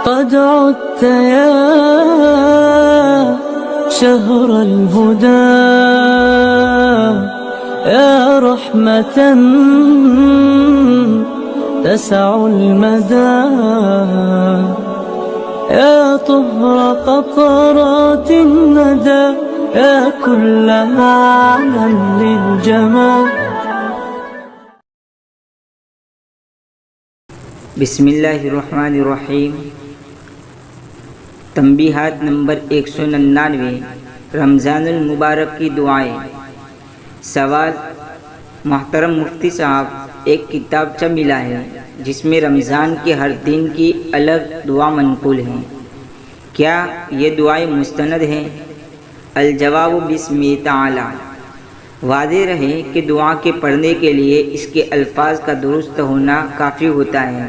قد عدت يا شهر الهدى يا رحمة تسع المدى يا طهر قطرات الندى يا كل معنى للجمال. بسم اللہ الرحمن الرحیم. تنبیہات نمبر 199. رمضان المبارک کی دعائیں. سوال: محترم مفتی صاحب، ایک کتابچہ ملا ہے جس میں رمضان کے ہر دن کی الگ دعا منقول ہیں، کیا یہ دعائیں مستند ہیں؟ الجواب بسم تعالی. واضح رہے کہ دعا کے پڑھنے کے لیے اس کے الفاظ کا درست ہونا کافی ہوتا ہے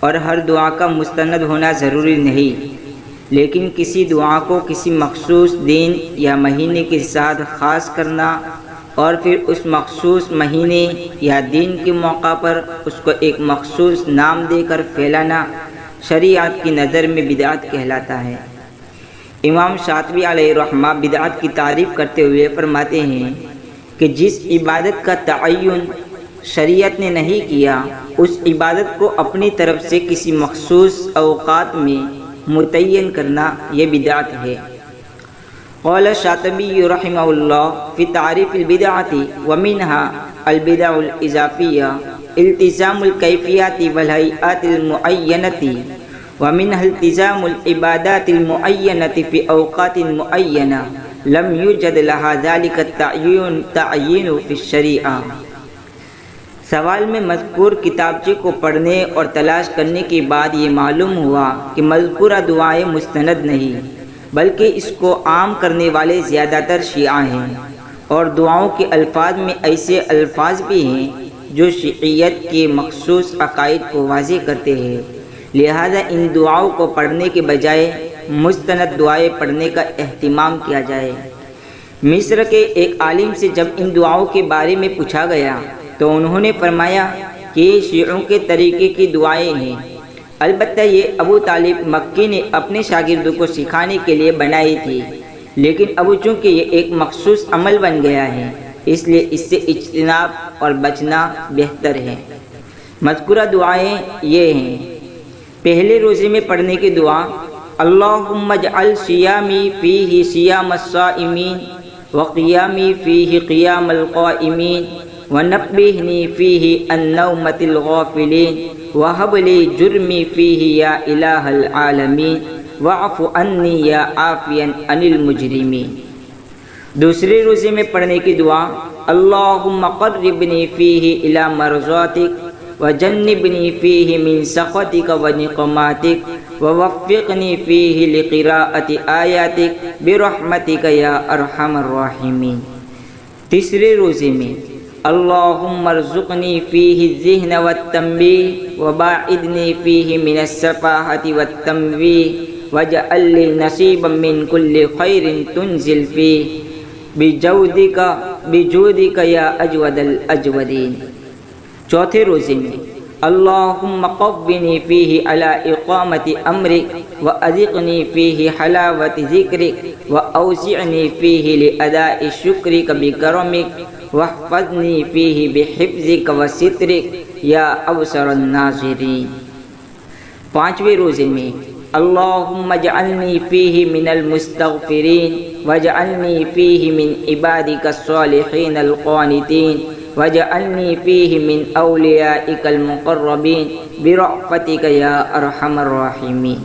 اور ہر دعا کا مستند ہونا ضروری نہیں، لیکن کسی دعا کو کسی مخصوص دن یا مہینے کے ساتھ خاص کرنا اور پھر اس مخصوص مہینے یا دن کے موقع پر اس کو ایک مخصوص نام دے کر پھیلانا شریعت کی نظر میں بدعت کہلاتا ہے. امام شاطبی علیہ رحمہ بدعت کی تعریف کرتے ہوئے فرماتے ہیں کہ جس عبادت کا تعین شریعت نے نہیں کیا، اس عبادت کو اپنی طرف سے کسی مخصوص اوقات میں متعین کرنا یہ بدعت ہے. قال الشاطبی رحمہ اللہ فی تعریف البدعۃ ومنها البدع الاضافیہ التزام الکیفیات والہیئات المعینۃ ومنها التزام العبادات المعینۃ فی اوقات معینہ لم یوجد لها ذلك التعیین فی الشریعہ. سوال میں مذکور کتابچے کو پڑھنے اور تلاش کرنے کے بعد یہ معلوم ہوا کہ مذکورہ دعائیں مستند نہیں، بلکہ اس کو عام کرنے والے زیادہ تر شیعہ ہیں، اور دعاؤں کے الفاظ میں ایسے الفاظ بھی ہیں جو شیعیت کے مخصوص عقائد کو واضح کرتے ہیں. لہذا ان دعاؤں کو پڑھنے کے بجائے مستند دعائیں پڑھنے کا اہتمام کیا جائے. مصر کے ایک عالم سے جب ان دعاؤں کے بارے میں پوچھا گیا تو انہوں نے فرمایا کہ یہ شیعوں کے طریقے کی دعائیں ہیں، البتہ یہ ابو طالب مکی نے اپنے شاگردوں کو سکھانے کے لیے بنائی تھی، لیکن اب چونکہ یہ ایک مخصوص عمل بن گیا ہے اس لیے اس سے اجتناب اور بچنا بہتر ہے. مذکورہ دعائیں یہ ہیں: پہلے روزے میں پڑھنے کی دعا: اللہم اجعل صیامی فیہ صیام الصائمین وقیامی فیہ قیام القائمین ونبہنی فیہ عن نومۃ الغافلین وہب لی جرمی فیہ یا الہ العالمین واعف عنی یا عافیا عن المجرمین. دوسرے روزے میں پڑھنے کی دعا: اللہم قربنی فیہ الی مرضاتک وجنبنی فیہ من سخطک ونقماتک ووفقنی فیہ لقراءۃ آیاتک برحمتک یا ارحم الراحمین. تیسرے روزے میں: اللہم ارزقنی فیہ الذہن والتنبیہ وباعدنی فیہ من السفاہۃ والتمویہ واجعل لی نصیبا من کل خیر تنزل فیہ بجودک یا اجود الاجودین. چوتھے روزے میں: اللہم قوّنی فیہ علی اقامت امرک واذقنی فیہ حلاوت ذکرک واوزعنی فیہ لاداء شکرک بکرمک واحفظنی فیہ بحفظک وسترک یا اوسر الناظرین. پانچویں روزے میں: اللہم اجعلنی فیہ من المستغفرین واجعلنی فیہ من عبادک الصالحین القانتین واجعلنی فیہ من اولیائک المقربین برأفتک یا ارحم الراحمین.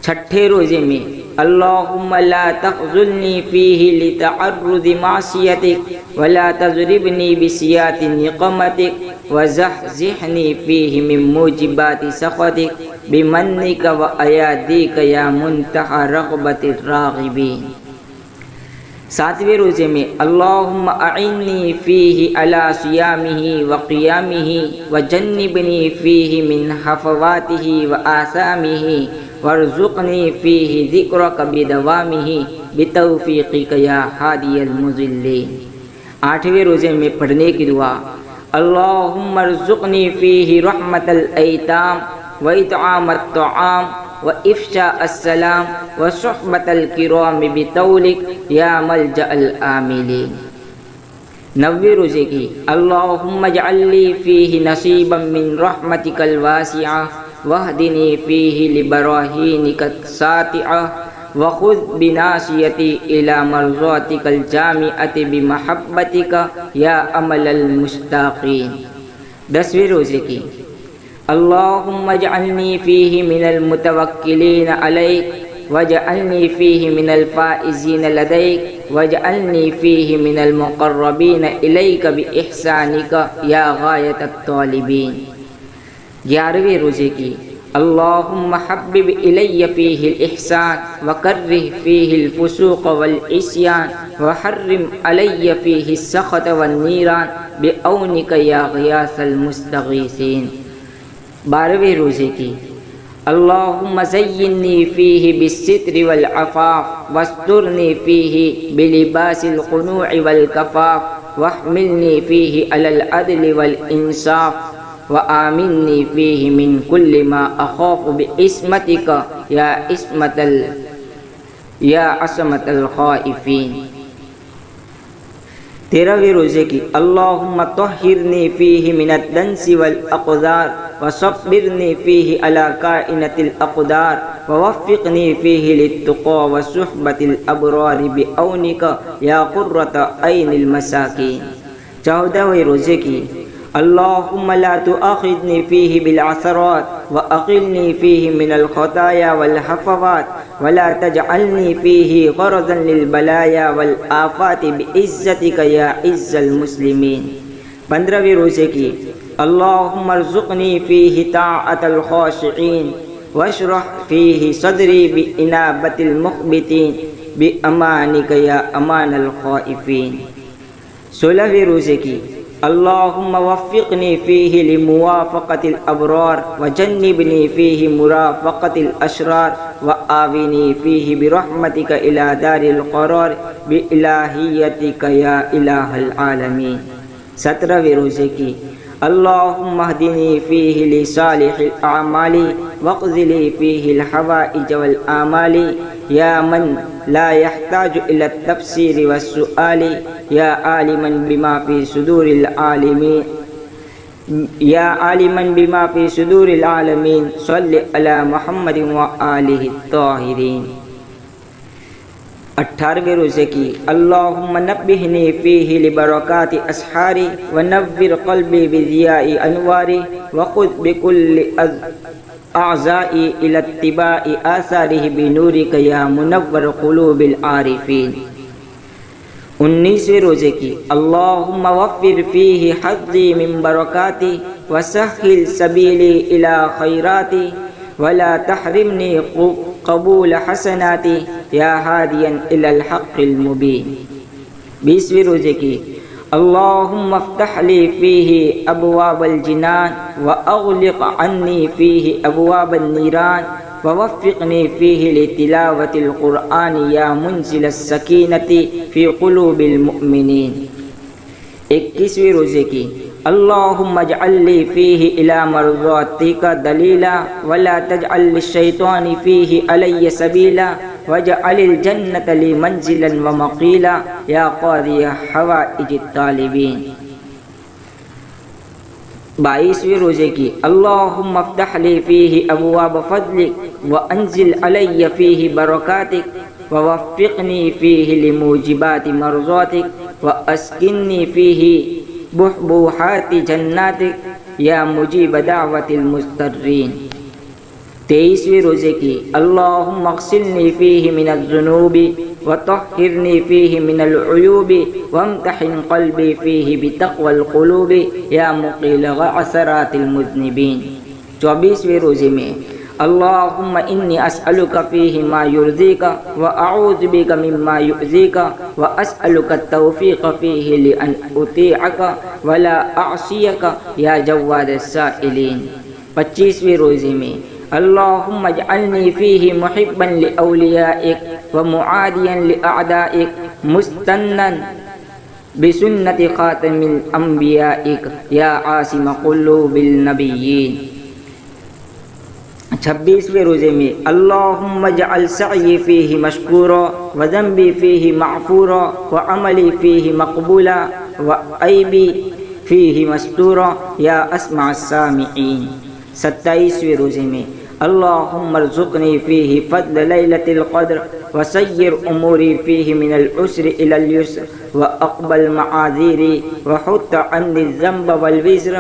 چھٹے روزے میں: اللہم لا تخذلنی فیہ لتعرض معصیتک ولا تضربنی بسیات نقمتک وزحزحنی فیہ من موجبات سخطک بمنک وایادیک یا منتہی رغبت الراغبین. ساتویں روزے میں: اللہم اعنی فیہ علی صیامہ وقیامہ وجنبنی فیہ من حفواتہ وآثامہ وارزقنی فیہ ذکرک بدوامہ بتوفیقک یا ہادی المضلین. آٹھویں روزے میں پڑھنے کی دعا: اللہم ارزقنی فیہ رحمت الایتام واطعام الطعام وإفشاء السلام وصحبة الكرام بطولك يا ملجأ الآملين. 90 روزے کی اللہم اجعل لی فیہ نصیبا من رحمتک الواسعہ واہدنی فیہ لبراہینک الساطعہ وخذ بناصیتی الی مرضاتک الجامعۃ بمحبتک یا امل المشتاقین. 10ویں روزے کی اللہم اجعلنی فیہ من المتوکلین علیک واجعلنی فیہ من الفائزین لدیک واجعلنی فیہ من المقربین الیک باحسانک یا غایت الطالبین. 11ویں روزے کی اللہم حبب الی فیہ الاحسان وکرہ فیہ الفسوق والعصیان وحرم علی فیہ السخط والنیران بعونک یا غیاث المستغیثین. 12ویں روزے کی اللہم زینی فیہ بالستر والعفاف واسترنی فیہ بلباس القنوع والکفاف واحملنی فیہ علی العدل والانصاف وآمنی فیہ من کل ما اخاف بعصمتک یا عصمت الخائفین. 13ویں روزے کی اللہم طہرنی فیہ من الدنس والاقدار وصبرنی فیہ علی کائنۃ الاقدار ووفقنی فیہ للتقی وصحبۃ الابرار بعونک یا قرۃ عین المساکین. 14ویں روزے کی اللہم لا تؤاخذنی فیہ بالعثرات واقلنی فیہ من الخطایا والحفوات ولا تجعلنی فیہ غرضا للبلایا والآفات بعزتک یا عز المسلمین. 15ویں روزے کی اللہم ارزقنی فیہ طاعت الخاشعین واشرح فیہ صدری بانابت المخبتین بامانک یا امان الخائفین. 16ویں روزے کی اللہم وفقنی فیہ لموافقت الابرار وجنبنی فیہ مرافقت الاشرار وآوینی فیہ برحمتک الی دار القرار بإلہیتک یا الہ العالمین. 17ویں روزے کی اللہم اہدنی فیہ لصالح الاعمال واقض لی فیہ الحوائج والآمال یا من لا يحتاج الى التفسیر والسؤال یا عالما بما فی صدور العالمین یا عالما بما فی صدور العالمین صلی علی محمد وآلہ الطاہرین. 18ویں روزے کی اللہم نبہنی فیہ لبرکات اسحاری ونور قلبی بضیاء انواری وخذ بکل اعضائی الی اتباع آثارہ بنورک یا منور قلوب العارفین. 19ویں روزے کی اللہم وفر فیہ حظی من برکاتی وسہل سبیلی الی خیراتی ولا تحرمنی قبول حسناتی یا ہادیا الی الحق المبین. 20ویں روزے کی اللہم افتح لی فیہ ابواب الجنان واغلق عنی فیہ ابواب النیران ووفقنی فیہ لتلاوت القرآن یا منزل السکینۃ فی قلوب المؤمنین. 21ویں روزے کی اللہم اجعل لی فیہ الی مرضاتک دلیلا ولا تجعل للشیطان فیہ علی سبیلا واجعل الجنۃ لی منزلا ومقیلا یا قاضی حوائج الطالبین. 22ویں روزے کی اللہم افتح لی فیہ ابواب فضلک وانزل علی فیہ برکاتک ووفقنی فیہ لموجبات مرضاتک واسکنی فیہ بحبوحات جناتک یا مجیب دعوت المضطرین. 23ویں روزے کی اللہم اغسلنی فیہ من الذنوب وطہرنی فیہ من العیوب وامتحن قلبی فیہ بتقوی القلوب یا مقیل عثرات المذنبین. 24ویں روزے میں اللہم انی اسألک فیہ ما یرضیک واعوذ بک مما یؤذیک واسألک التوفیق فیہ لان اطیعک ولا اعصیک یا جواد السائلین. 25ویں روزے میں اللہم اجعلنی فیہ محبا لأولیائک ومعادیا لأعدائک مستنا بسنت خاتم الانبیائک یا عاصم قلوب النبیین. 26ویں روزے میں اللہم اجعل سعی فیہ مشکورا وذنبی فیہ معفورا وعملی فیہ مقبولا وعیبی فیہ مستورا یا اسمع السامعین۔ 27ویں روزے میں اللہم ارزقنی فیہ فضل لیلۃ القدر وسیر اموری فیہ من العسر الی اليسر واقبل معاذیری وحط عنی الذنب والوزر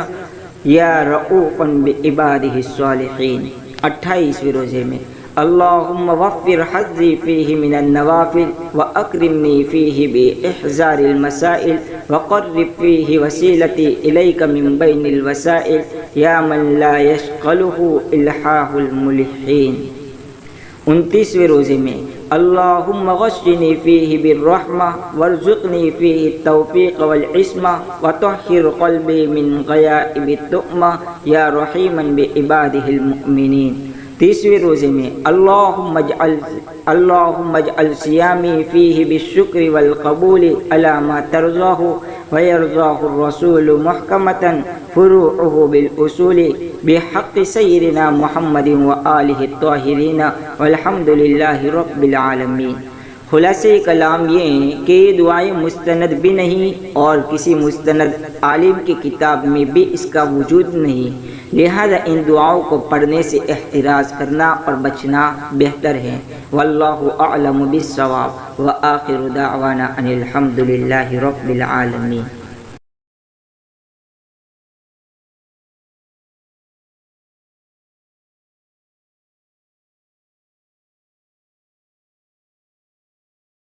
یا رؤوفا بعبادہ الصالحین۔ 28ویں روزے میں اللہم وفر حظی فیہ من النوافل واکرمنی فیہ باحضار المسائل وقرب فیہ وسیلتی الیک من بین الوسائل یا من لا یشغلہ الحاح الملحین۔ 29ویں روزے میں اللہم غشنی فیہ بالرحمہ وارزقنی فیہ التوفیق والعصمہ وطہر قلبی من غیائب التؤمہ یا رحیما بعبادہ المؤمنین۔ 30ویں روزے میں اللہم اجعل صیامی فیہ بالشکر والقبول علی ما ترضاہ ویرضاہ الرسول محکمۃ فروعہ بالاصول بحق سیدنا محمد وآلہ الطاہرین والحمد للہ رب العالمین۔ خلاصہ کلام یہ ہے کہ یہ دعائیں مستند بھی نہیں اور کسی مستند عالم کی کتاب میں بھی اس کا وجود نہیں، لہذا ان دعاؤں کو پڑھنے سے احتراز کرنا اور بچنا بہتر ہے۔ واللہ اعلم بالصواب وآخر دعوانا ان الحمد للہ رب العالمین۔